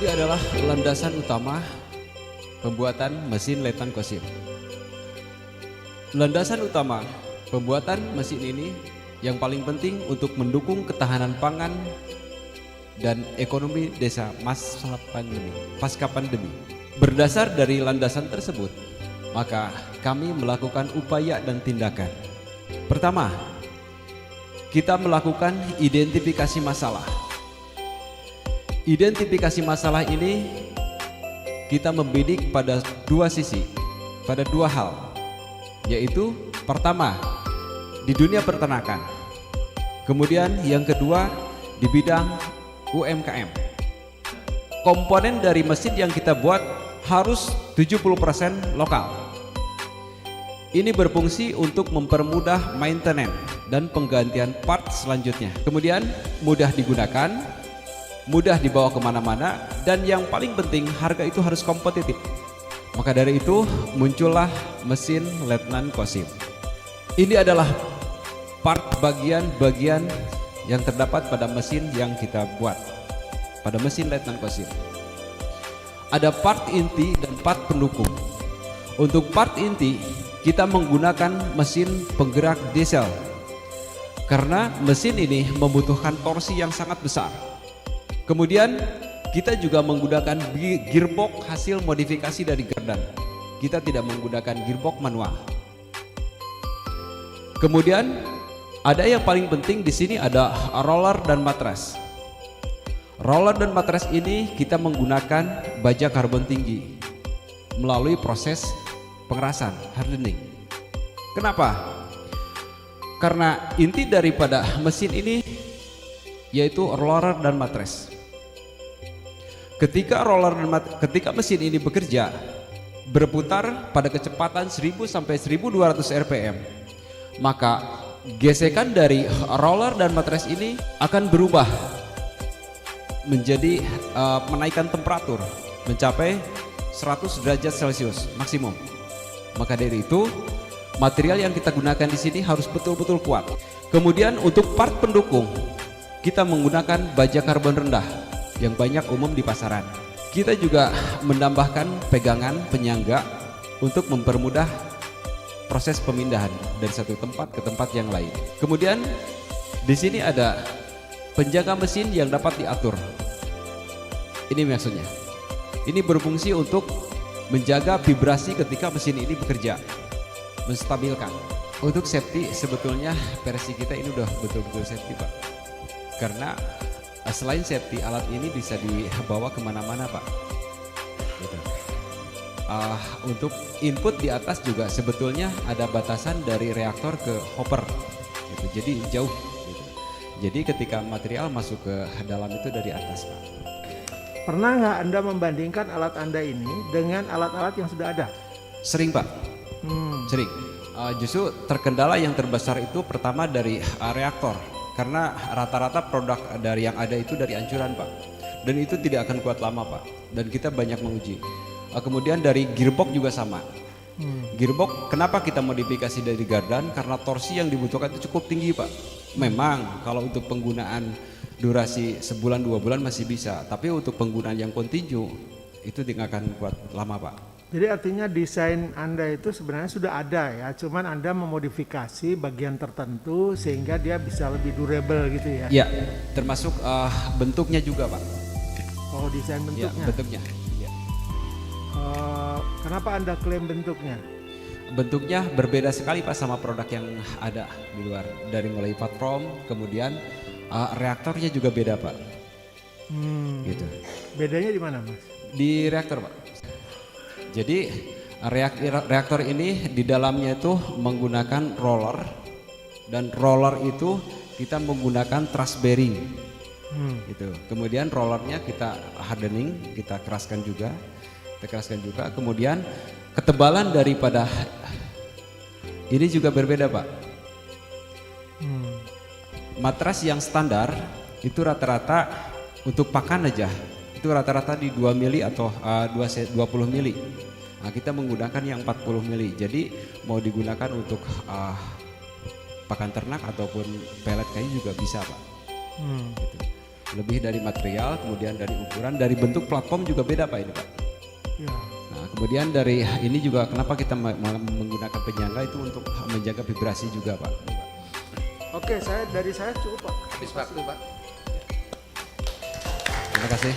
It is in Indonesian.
Ini adalah landasan utama pembuatan mesin Letnan Kosim. Landasan utama pembuatan mesin ini yang paling penting untuk mendukung ketahanan pangan dan ekonomi desa pasca pandemi. Berdasar dari landasan tersebut, maka kami melakukan upaya dan tindakan. Pertama, kita melakukan identifikasi masalah. Identifikasi masalah ini kita membidik pada dua sisi, pada dua hal, yaitu pertama di dunia peternakan, kemudian yang kedua di bidang UMKM. Komponen dari mesin yang kita buat harus 70% lokal. Ini berfungsi untuk mempermudah maintenance dan penggantian part selanjutnya. Kemudian mudah digunakan, mudah dibawa kemana-mana, dan yang paling penting harga itu harus kompetitif. Maka dari itu muncullah mesin Letnan Kosim. Ini adalah part bagian-bagian yang terdapat pada mesin yang kita buat, pada mesin Letnan Kosim. Ada part inti dan part pendukung. Untuk part inti kita menggunakan mesin penggerak diesel karena mesin ini membutuhkan torsi yang sangat besar. Kemudian kita juga menggunakan gearbox hasil modifikasi dari Gardan. Kita tidak menggunakan gearbox manual. Kemudian ada yang paling penting di sini, ada roller dan matras. Roller dan matras ini kita menggunakan baja karbon tinggi melalui proses pengerasan, hardening. Kenapa? Karena inti daripada mesin ini yaitu roller dan matras. Ketika mesin ini bekerja berputar pada kecepatan 1000 sampai 1200 rpm, maka gesekan dari roller dan matras ini akan berubah menjadi menaikkan temperatur mencapai 100 derajat Celcius maksimum. Maka dari itu material yang kita gunakan di sini harus betul-betul kuat. Kemudian untuk part pendukung kita menggunakan baja karbon rendah yang banyak umum di pasaran. Kita juga menambahkan pegangan penyangga untuk mempermudah proses pemindahan dari satu tempat ke tempat yang lain. Kemudian di sini ada penjaga mesin yang dapat diatur. Ini maksudnya. Ini berfungsi untuk menjaga vibrasi ketika mesin ini bekerja, menstabilkan. Untuk safety sebetulnya versi kita ini udah betul-betul safety, Pak. Karena selain safety, alat ini bisa dibawa kemana-mana, Pak. Gitu. Untuk input di atas juga sebetulnya ada batasan dari reaktor ke hopper, gitu. Jadi jauh. Gitu. Jadi ketika material masuk ke dalam itu dari atas, Pak. Pernah nggak Anda membandingkan alat Anda ini dengan alat-alat yang sudah ada? Sering, Pak. Sering. Justru terkendala yang terbesar itu pertama dari reaktor. Karena rata-rata produk dari yang ada itu dari ancuran, Pak. Dan itu tidak akan kuat lama, Pak. Dan kita banyak menguji. Kemudian dari gearbox juga sama. Gearbox kenapa kita modifikasi dari Gardan? Karena torsi yang dibutuhkan itu cukup tinggi, Pak. Memang kalau untuk penggunaan durasi sebulan 2 bulan masih bisa, tapi untuk penggunaan yang kontinu itu tidak akan kuat lama, Pak. Jadi artinya desain Anda itu sebenarnya sudah ada ya, cuman Anda memodifikasi bagian tertentu sehingga dia bisa lebih durable gitu ya? Ya, termasuk bentuknya juga, Pak. Oh, desain bentuknya? Ya, bentuknya. Ya. Kenapa Anda klaim bentuknya? Bentuknya berbeda sekali, Pak, sama produk yang ada di luar. Dari mulai platform, kemudian reaktornya juga beda, Pak. Gitu. Bedanya di mana, Mas? Di reaktor, Pak. Jadi reaktor ini di dalamnya itu menggunakan roller, dan roller itu kita menggunakan truss bearing. Gitu. Kemudian rollernya kita hardening, kita keraskan juga. Kemudian ketebalan daripada ini juga berbeda, Pak. Matras yang standar itu rata-rata untuk pakan aja itu rata-rata di 2 mili atau 20 mili. Nah, kita menggunakan yang 40 mili. Jadi mau digunakan untuk pakan ternak ataupun pelet kayu juga bisa, Pak. Gitu. Lebih dari material, kemudian dari ukuran, dari bentuk platform juga beda Pak ini Pak. Ya. Nah, kemudian dari ini juga kenapa kita menggunakan penyangga itu untuk menjaga vibrasi juga Pak. Oke, dari saya cukup Pak. Habis waktu Pak. Terima kasih.